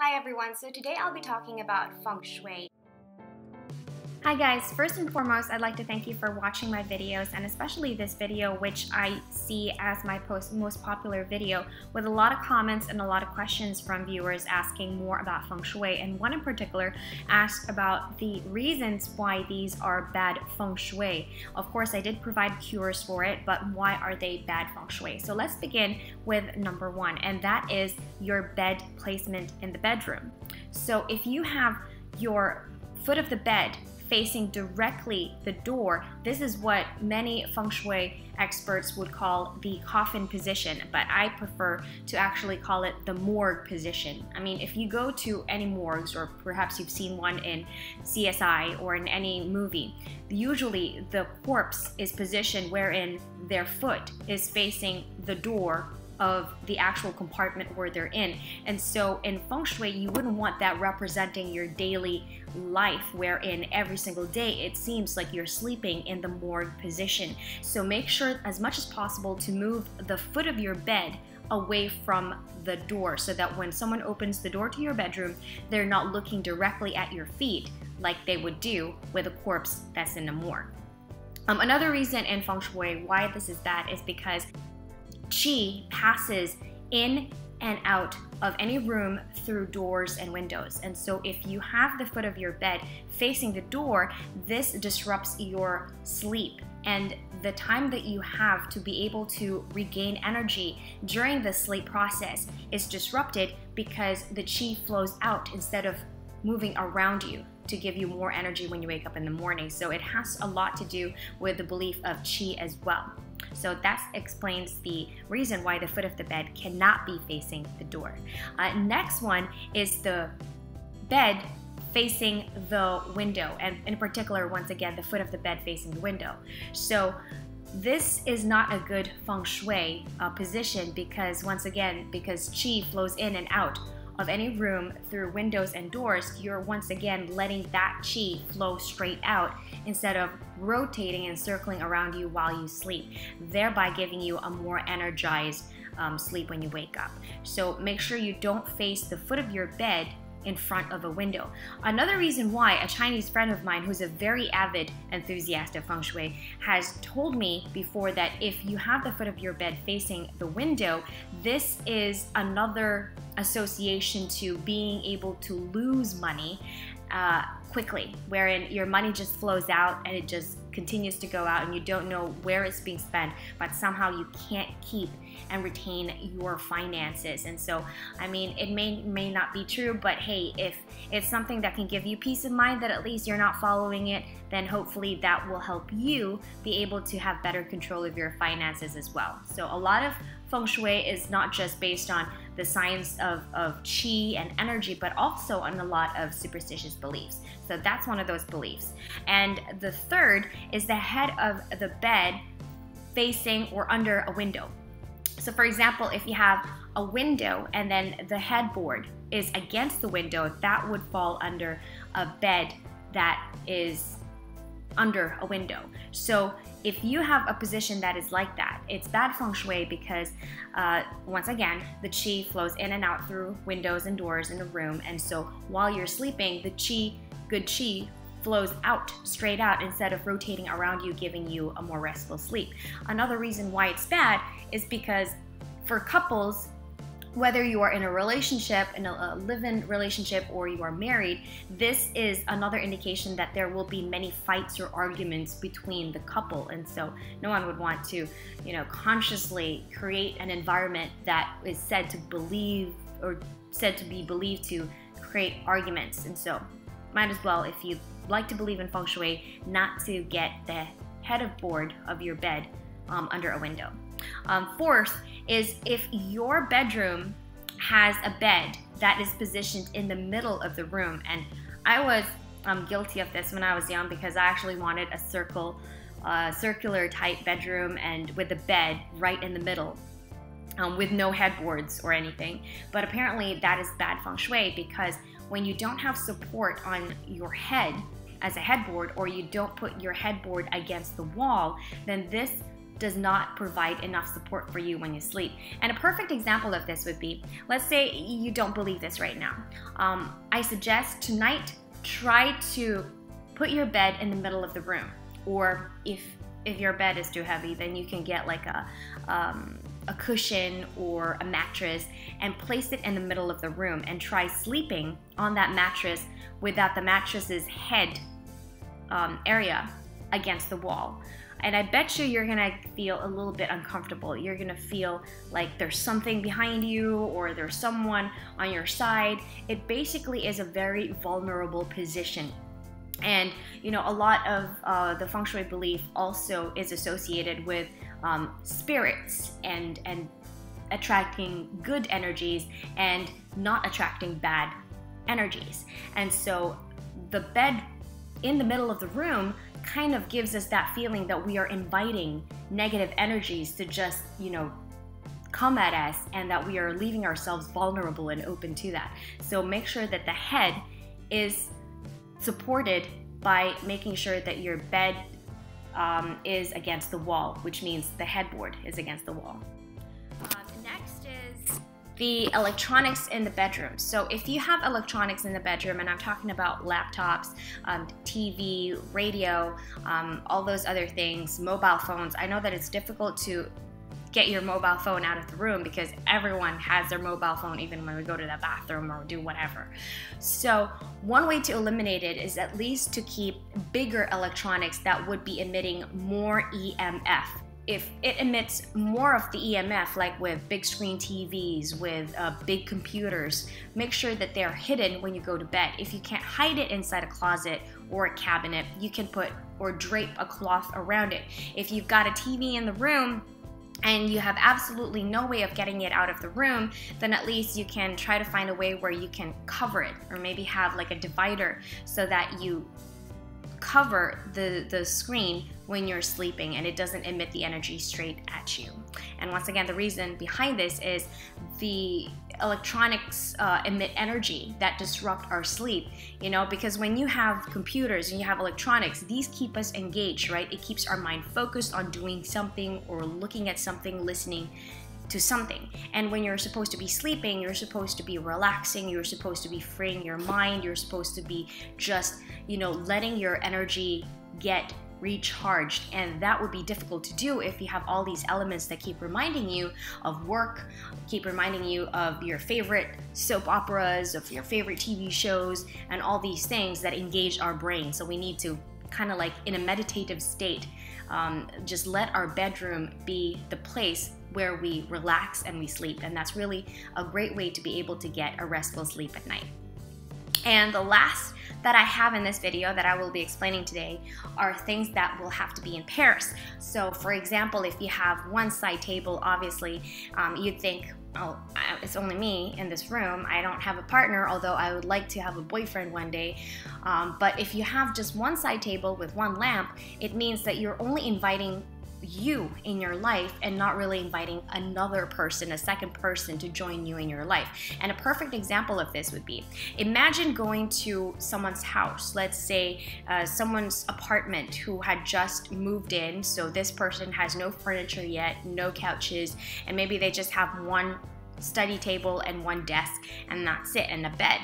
Hi everyone, so today I'll be talking about Feng Shui. Hi guys, first and foremost I'd like to thank you for watching my videos, and especially this video, which I see as my most popular video, with a lot of comments and a lot of questions from viewers asking more about Feng Shui, and one in particular asked about the reasons why these are bad Feng Shui. Of course I did provide cures for it, but why are they bad Feng Shui? So let's begin with number one, and that is your bed placement in the bedroom. So if you have your foot of the bed facing directly the door, this is what many Feng Shui experts would call the coffin position, but I prefer to actually call it the morgue position. I mean, if you go to any morgues, or perhaps you've seen one in CSI or in any movie, usually the corpse is positioned wherein their foot is facing the door of the actual compartment where they're in. And so in Feng Shui, you wouldn't want that representing your daily life, wherein every single day it seems like you're sleeping in the morgue position. So make sure as much as possible to move the foot of your bed away from the door, so that when someone opens the door to your bedroom, they're not looking directly at your feet like they would do with a corpse that's in the morgue. Another reason in Feng Shui why this is bad is because Qi passes in and out of any room through doors and windows. And so if you have the foot of your bed facing the door, this disrupts your sleep, and the time that you have to be able to regain energy during the sleep process is disrupted because the Qi flows out instead of moving around you to give you more energy when you wake up in the morning. So it has a lot to do with the belief of Qi as well. So that explains the reason why the foot of the bed cannot be facing the door. Next one is the bed facing the window, and in particular, once again, the foot of the bed facing the window. So this is not a good Feng Shui position, because once again, because Qi flows in and out of any room through windows and doors, you're once again letting that Qi flow straight out instead of rotating and circling around you while you sleep, thereby giving you a more energized sleep when you wake up. So make sure you don't face the foot of your bed in front of a window. Another reason why, a Chinese friend of mine who's a very avid enthusiast of Feng Shui has told me before that if you have the foot of your bed facing the window, this is another association to being able to lose money quickly, wherein your money just flows out and it just continues to go out and you don't know where it's being spent, but somehow you can't keep and retain your finances. And so, I mean, it may not be true, but hey, if it's something that can give you peace of mind that at least you're not following it, then hopefully that will help you be able to have better control of your finances as well. So a lot of Feng Shui is not just based on the science of Qi and energy, but also on a lot of superstitious beliefs. So that's one of those beliefs. And the third is the head of the bed facing or under a window. So for example, if you have a window and then the headboard is against the window, that would fall under a bed that is under a window. So if you have a position that is like that, it's bad Feng Shui because once again, the Qi flows in and out through windows and doors in the room, and so while you're sleeping, the Qi, good Qi, flows out, straight out, instead of rotating around you, giving you a more restful sleep. Another reason why it's bad is because for couples, whether you are in a relationship, in a live-in relationship, or you are married, this is another indication that there will be many fights or arguments between the couple. And so no one would want to, consciously create an environment that is said to believe or said to be believed to create arguments. And so might as well, if you like to believe in Feng Shui, not to get the headboard of your bed under a window. Fourth is if your bedroom has a bed that is positioned in the middle of the room. And I was guilty of this when I was young, because I actually wanted a circular type bedroom and with a bed right in the middle, with no headboards or anything. But apparently that is bad Feng Shui, because when you don't have support on your head as a headboard, or you don't put your headboard against the wall, then this does not provide enough support for you when you sleep. And a perfect example of this would be, let's say you don't believe this right now. I suggest tonight, try to put your bed in the middle of the room. Or if your bed is too heavy, then you can get like a cushion or a mattress and place it in the middle of the room and try sleeping on that mattress without the mattress's head area against the wall. And I bet you're gonna feel a little bit uncomfortable. You're gonna feel like there's something behind you or there's someone on your side. It basically is a very vulnerable position. And you know, a lot of the Feng Shui belief also is associated with spirits and attracting good energies and not attracting bad energies. And so the bed in the middle of the room kind of gives us that feeling that we are inviting negative energies to just, you know, come at us, and that we are leaving ourselves vulnerable and open to that. So make sure that the head is supported by making sure that your bed is against the wall, which means the headboard is against the wall. Next is the electronics in the bedroom. So if you have electronics in the bedroom, and I'm talking about laptops, TV, radio, all those other things, mobile phones, I know that it's difficult to get your mobile phone out of the room because everyone has their mobile phone even when we go to the bathroom or do whatever. So one way to eliminate it is at least to keep bigger electronics that would be emitting more EMF. If it emits more of the EMF, like with big screen TVs, with big computers, make sure that they're hidden when you go to bed. If you can't hide it inside a closet or a cabinet, you can put or drape a cloth around it. If you've got a TV in the room and you have absolutely no way of getting it out of the room, then at least you can try to find a way where you can cover it, or maybe have like a divider so that you cover the screen when you're sleeping and it doesn't emit the energy straight at you. And once again, the reason behind this is the electronics emit energy that disrupt our sleep, you know, because when you have computers and you have electronics, these keep us engaged, right? It keeps our mind focused on doing something or looking at something, listening to something. And when you're supposed to be sleeping, you're supposed to be relaxing, you're supposed to be freeing your mind, you're supposed to be just, you know, letting your energy get recharged. And that would be difficult to do if you have all these elements that keep reminding you of work, keep reminding you of your favorite soap operas, of your favorite TV shows, and all these things that engage our brain. So we need to kind of like in a meditative state, just let our bedroom be the place where we relax and we sleep. And that's really a great way to be able to get a restful sleep at night. And the last that I have in this video that I will be explaining today are things that will have to be in pairs. So for example, if you have one side table, obviously you'd think, oh, it's only me in this room, I don't have a partner, although I would like to have a boyfriend one day. But if you have just one side table with one lamp, it means that you're only inviting you in your life and not really inviting another person, a second person, to join you in your life. And a perfect example of this would be, imagine going to someone's house, let's say someone's apartment who had just moved in, so this person has no furniture yet, no couches, and maybe they just have one study table and one desk, and that's it, and a bed.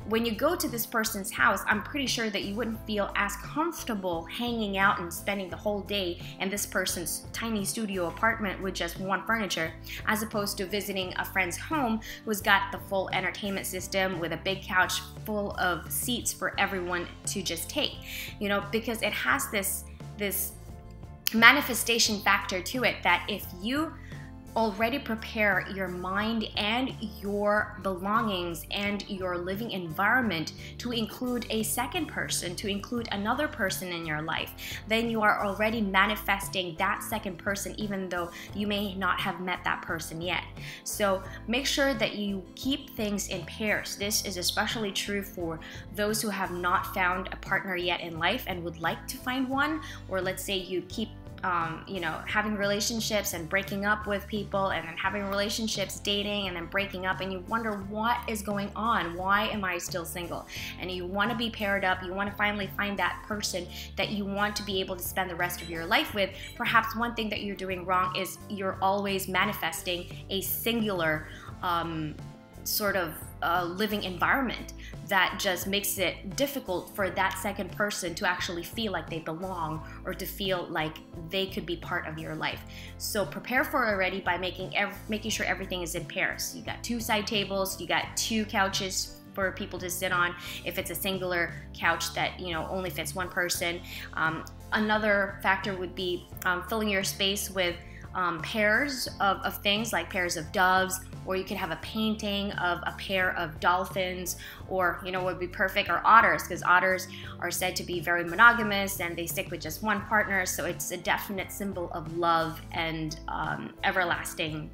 When you go to this person's house, I'm pretty sure that you wouldn't feel as comfortable hanging out and spending the whole day in this person's tiny studio apartment with just one furniture, as opposed to visiting a friend's home who's got the full entertainment system with a big couch full of seats for everyone to just take, you know, because it has this manifestation factor to it that if you already prepare your mind and your belongings and your living environment to include a second person, to include another person in your life, then you are already manifesting that second person, even though you may not have met that person yet. So make sure that you keep things in pairs. This is especially true for those who have not found a partner yet in life and would like to find one, or let's say you keep you know, having relationships and breaking up with people, and then having relationships, dating, and then breaking up, and you wonder what is going on. Why am I still single? And you want to be paired up. You want to finally find that person that you want to be able to spend the rest of your life with. Perhaps one thing that you're doing wrong is you're always manifesting a singular sort of living environment that just makes it difficult for that second person to actually feel like they belong or to feel like they could be part of your life. So prepare for it already by making sure everything is in pairs. You got 2 side tables, you got 2 couches for people to sit on if it's a singular couch that, you know, only fits 1 person. Another factor would be filling your space with pairs of things, like pairs of doves, or you could have a painting of a pair of dolphins, or, you know, what would be perfect are otters, because otters are said to be very monogamous and they stick with just 1 partner, so it's a definite symbol of love and everlasting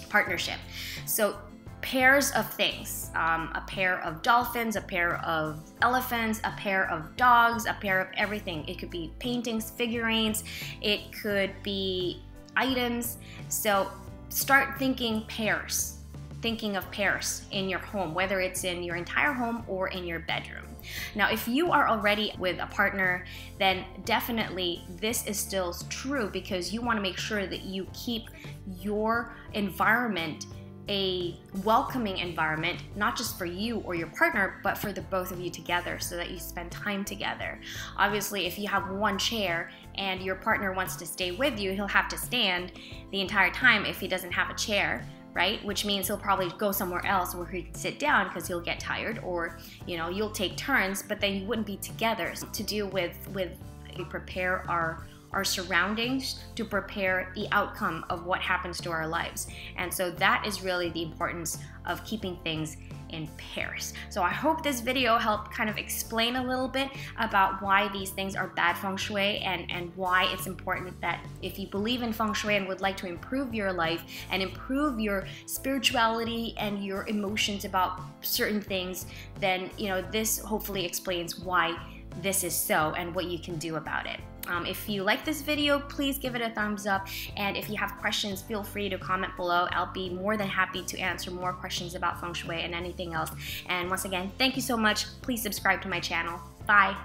partnership. So pairs of things, a pair of dolphins, a pair of elephants, a pair of dogs, a pair of everything. It could be paintings, figurines, it could be items. So start thinking pairs, thinking of pairs in your home, whether it's in your entire home or in your bedroom. Now, if you are already with a partner, then definitely this is still true, because you want to make sure that you keep your environment a welcoming environment, not just for you or your partner, but for the both of you together, so that you spend time together. Obviously, if you have 1 chair and your partner wants to stay with you, he'll have to stand the entire time if he doesn't have a chair, right? Which means he'll probably go somewhere else where he can sit down because he'll get tired, or, you know, you'll take turns, but then you wouldn't be together. So to deal with we prepare our surroundings to prepare the outcome of what happens to our lives. And so that is really the importance of keeping things in pairs. So I hope this video helped kind of explain a little bit about why these things are bad Feng Shui, and why it's important that if you believe in Feng Shui and would like to improve your life and improve your spirituality and your emotions about certain things, then, you know, this hopefully explains why this is so and what you can do about it. If you like this video, please give it a thumbs up, and if you have questions, feel free to comment below. I'll be more than happy to answer more questions about Feng Shui and anything else. And once again, thank you so much. Please subscribe to my channel. Bye.